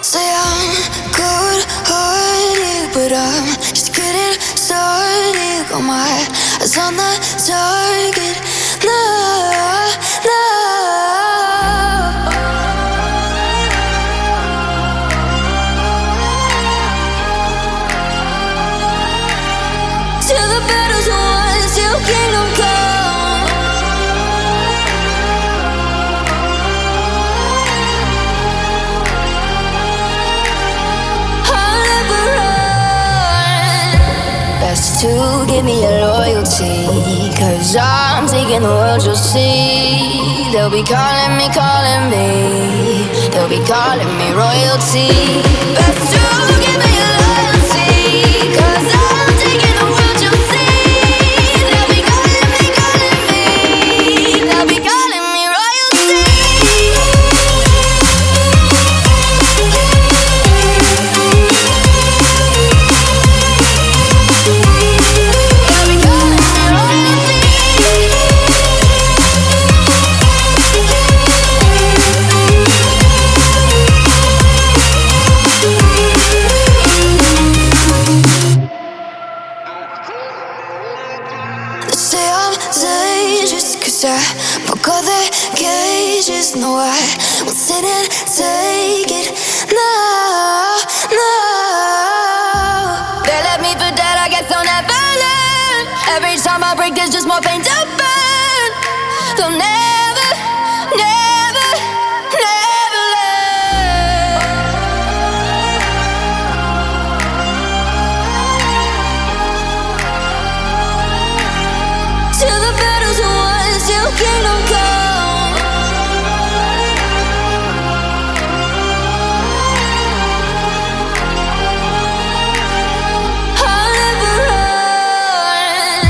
Say I'm good-hearted, but I'm just getting started. Got my eyes on the target. No, no. Till the battle's won, till kingdom come. I'll never run. Best to give me your loyalty, 'cause I'm taking the world, you'll see. They'll be calling me, they'll be calling me royalty. Best to give me your loyalty, 'cause I'm taking the world, you'll see. They'll be calling me, they'll be calling me royalty. Say I'm dangerous, 'cause I broke all the cages. No, I won't sit and take it. No, no. They left me for dead, I guess I'll never learn. Every time I break, there's just more pain to burn. They'll never, never, never learn. Till the battle's won, till kingdom come. I'll never run.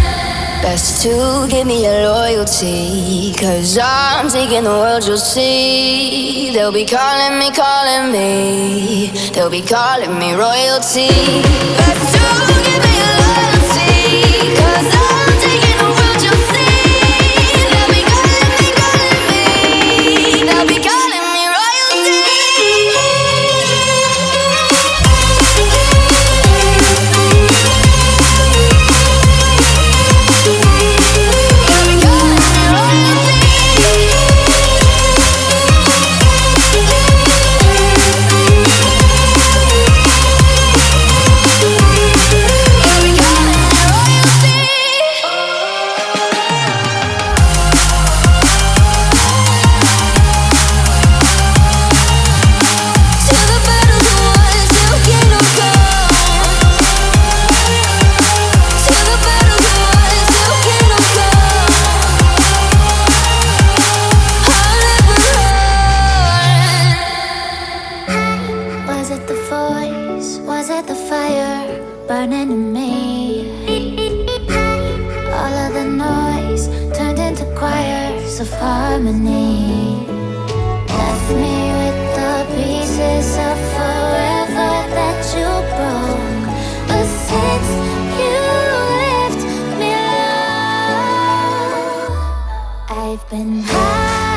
Best to give me your loyalty, 'cause I'm taking the world, you'll see. They'll be calling me, they'll be calling me royalty. Best to give me your loyalty, 'cause I'm taking the world, you'll see. They'll be calling me, they'll be calling me royalty. Was it the voice? Was it the fire burning in me? All of the noise turned into choirs of harmony. Left me with the pieces of forever that you broke. But since you left me alone, I've been high.